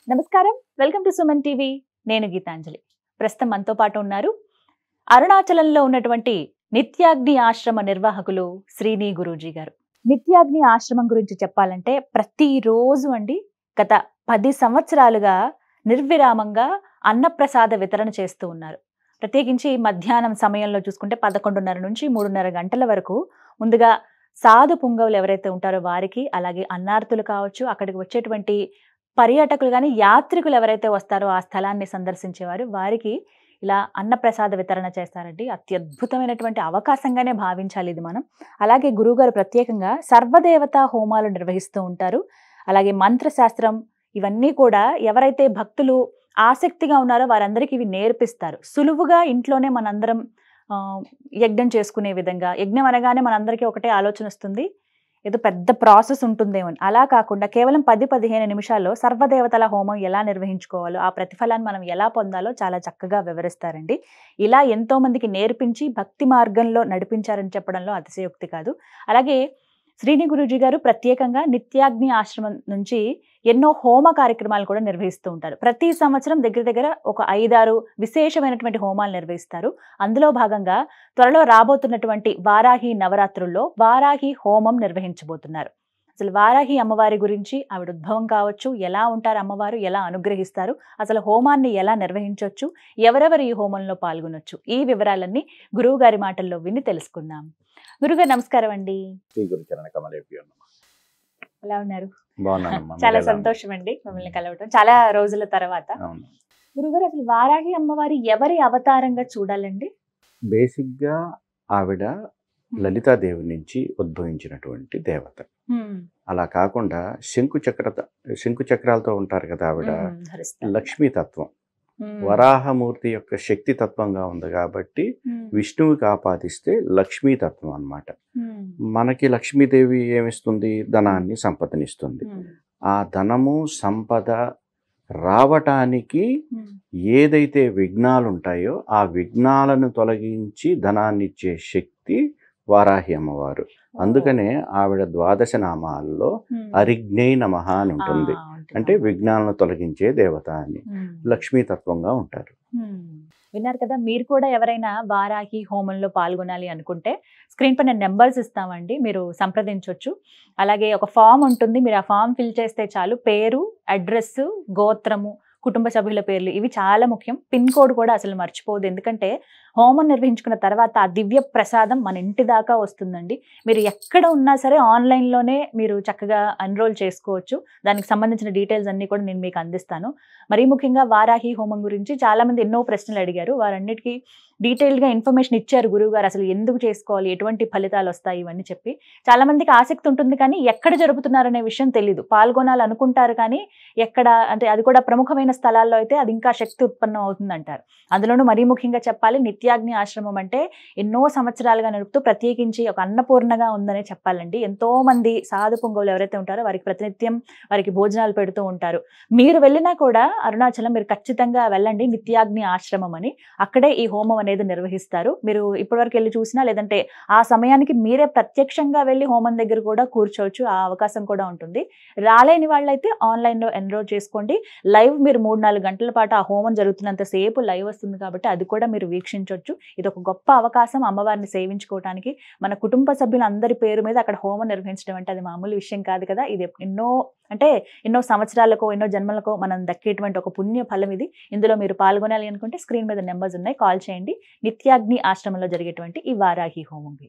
నమస్కారం, welcome to Suman TV. నేను గీతాంజలి. ప్రస్తుతం మనతో పాటు ఉన్నారు అరుణాచలంలో ఉన్నటువంటి నిత్యాగ్ని ఆశ్రమ నిర్వాహకులు శ్రీని గురూజీ గారు. నిత్యాగ్ని ఆశ్రమం గురించి చెప్పాలంటే ప్రతిరోజు గత 10 సంవత్సరాలుగా నిర్విరామంగా అన్నప్రసాద వితరణ చేస్తూ ఉన్నారు. ప్రత్యేకించి మధ్యాహ్నం సమయంలో చూసుకుంటే 11:30 నుంచి 3:30 గంటల వరకు ముందుగా సాధు పుంగవులు ఎవరైతే ఉంటారో వారికి, అలాగే అన్నార్తులు కావచ్చు, అక్కడికి వచ్చేటువంటి పర్యాటకులు కానీ యాత్రికులు ఎవరైతే వస్తారో ఆ స్థలాన్ని సందర్శించేవారు వారికి ఇలా అన్నప్రసాద వితరణ చేస్తారండి. అత్యద్భుతమైనటువంటి అవకాశంగానే భావించాలి ఇది మనం. అలాగే గురువుగారు ప్రత్యేకంగా సర్వదేవతా హోమాలు నిర్వహిస్తూ ఉంటారు. అలాగే మంత్రశాస్త్రం ఇవన్నీ కూడా ఎవరైతే భక్తులు ఆసక్తిగా ఉన్నారో వారందరికీ ఇవి నేర్పిస్తారు. సులువుగా ఇంట్లోనే మనందరం యజ్ఞం చేసుకునే విధంగా. యజ్ఞం అనగానే మనందరికీ ఒకటే ఆలోచన వస్తుంది, ఏదో పెద్ద ప్రాసెస్ ఉంటుందేమో. అలా కాకుండా కేవలం 10-15 నిమిషాల్లో సర్వదేవతల హోమం ఎలా నిర్వహించుకోవాలో, ఆ ప్రతిఫలాన్ని మనం ఎలా పొందాలో చాలా చక్కగా వివరిస్తారండి. ఇలా ఎంతో మందికి నేర్పించి భక్తి మార్గంలో నడిపించారని చెప్పడంలో అతిశయోక్తి కాదు. అలాగే శ్రీని గురూజీ గారు ప్రత్యేకంగా నిత్యాగ్ని ఆశ్రమం నుంచి ఎన్నో హోమ కార్యక్రమాలు కూడా నిర్వహిస్తూ ఉంటారు. ప్రతి సంవత్సరం దగ్గర దగ్గర ఒక 5-6 విశేషమైనటువంటి హోమాలు నిర్వహిస్తారు. అందులో భాగంగా త్వరలో రాబోతున్నటువంటి వారాహి నవరాత్రుల్లో వారాహి హోమం నిర్వహించబోతున్నారు. అసలు వారాహి అమ్మవారి గురించి, ఆవిడ ఉద్భవం కావచ్చు, ఎలా ఉంటారు అమ్మవారు, ఎలా అనుగ్రహిస్తారు, అసలు హోమాన్ని ఎలా నిర్వహించవచ్చు, ఎవరెవరు ఈ హోమంలో పాల్గొనొచ్చు, ఈ వివరాలన్నీ గురువు గారి మాటల్లో విని తెలుసుకుందాం. గురుగారు నమస్కారం అండి. ఎలా ఉన్నారు? చాలా సంతోషం అండి మిమ్మల్ని కలవటం చాలా రోజుల తర్వాత. గురుగారు, అసలు వారాహి అమ్మవారి ఎవరి అవతారంగా చూడాలండి? బేసిక్ గా ఆవిడ లలితాదేవి నుంచి ఉద్భవించినటువంటి దేవత. అలా కాకుండా శంకు చక్రాలతో ఉంటారు కదా ఆవిడ, లక్ష్మీ తత్వం, వరాహమూర్తి యొక్క శక్తి తత్వంగా ఉంది కాబట్టి విష్ణువుకి ఆపాదిస్తే లక్ష్మీ తత్వం అన్నమాట. మనకి లక్ష్మీదేవి ఏమిస్తుంది? ధనాన్ని, సంపదనిస్తుంది. ఆ ధనము సంపద రావటానికి ఏదైతే విఘ్నాలు ఉంటాయో ఆ విఘ్నాలను తొలగించి ధనాన్ని ఇచ్చే శక్తి వారాహి అమ్మవారు. అందుకనే ఆవిడ 12 నామాల్లో అరిజ్ఞై నమః అని ఉంటుంది. అంటే విఘ్నాలను తొలగించే దేవత అని, లక్ష్మీతత్వంగా ఉంటారు. విన్నారు కదా. మీరు కూడా ఎవరైనా వారాహి హోమంలో పాల్గొనాలి అనుకుంటే స్క్రీన్ పైన నెంబర్స్ ఇస్తామండి, మీరు సంప్రదించవచ్చు. అలాగే ఒక ఫామ్ ఉంటుంది, మీరు ఆ ఫామ్ ఫిల్ చేస్తే చాలు. పేరు, అడ్రస్, గోత్రము, కుటుంబ సభ్యుల పేర్లు ఇవి చాలా ముఖ్యం. పిన్ కోడ్ కూడా అసలు మర్చిపోదు, ఎందుకంటే హోమం నిర్వహించుకున్న తర్వాత ఆ దివ్య ప్రసాదం మన ఇంటి దాకా వస్తుందండి. మీరు ఎక్కడ ఉన్నా సరే ఆన్లైన్లోనే మీరు చక్కగా ఎన్రోల్ చేసుకోవచ్చు. దానికి సంబంధించిన డీటెయిల్స్ అన్నీ కూడా నేను మీకు అందిస్తాను. మరీ ముఖ్యంగా వారాహి హోమం గురించి చాలామంది ఎన్నో ప్రశ్నలు అడిగారు. వారన్నిటికీ డీటెయిల్గా ఇన్ఫర్మేషన్ ఇచ్చారు గురువుగారు. అసలు ఎందుకు చేసుకోవాలి, ఎటువంటి ఫలితాలు వస్తాయి, ఇవన్నీ చెప్పి. చాలామందికి ఆసక్తి ఉంటుంది కానీ ఎక్కడ జరుపుతున్నారనే విషయం తెలీదు. పాల్గొనాలనుకుంటారు కానీ ఎక్కడ, అంటే అది కూడా ప్రముఖమైన స్థలాల్లో అయితే అది ఇంకా శక్తి ఉత్పన్నం అవుతుందంటారు. అందులోనూ మరీ ముఖ్యంగా చెప్పాలి, నిత్యాగ్ని ఆశ్రమం అంటే ఎన్నో సంవత్సరాలుగా నడుపుతూ ప్రత్యేకించి ఒక అన్నపూర్ణగా ఉందనే చెప్పాలండి. ఎంతో మంది సాధు పుంగవులు ఎవరైతే ఉంటారో వారికి ప్రతినిత్యం వారికి భోజనాలు పెడుతూ ఉంటారు. మీరు వెళ్ళినా కూడా అరుణాచలం మీరు ఖచ్చితంగా వెళ్ళండి, నిత్యాగ్ని ఆశ్రమం అని. అక్కడే ఈ హోమం అనేది నిర్వహిస్తారు. మీరు ఇప్పటివరకు వెళ్ళి చూసినా, లేదంటే ఆ సమయానికి మీరే ప్రత్యక్షంగా వెళ్ళి హోమం దగ్గర కూడా కూర్చోవచ్చు, ఆ అవకాశం కూడా ఉంటుంది. రాలేని వాళ్ళైతే ఆన్లైన్లో ఎన్రోల్ చేసుకోండి. లైవ్ మీరు 3-4 గంటల పాటు ఆ హోమం జరుగుతున్నంత సేపు లైవ్ వస్తుంది కాబట్టి అది కూడా మీరు వీక్షించవచ్చు. ఇది ఒక గొప్ప అవకాశం అమ్మవారిని సేవించుకోవడానికి. మన కుటుంబ సభ్యులందరి పేరు మీద అక్కడ హోమం నిర్వహించడం అంటే అది మామూలు విషయం కాదు కదా. ఇది ఎన్నో సంవత్సరాలకో ఎన్నో జన్మలకో మనం దక్కేటువంటి ఒక పుణ్య ఫలం ఇది. ఇందులో మీరు పాల్గొనాలి అనుకుంటే స్క్రీన్ మీద నెంబర్స్ ఉన్నాయి, కాల్ చేయండి. నిత్యాగ్ని ఆశ్రమంలో జరిగేటువంటి ఈ వారాహి హోమంకి.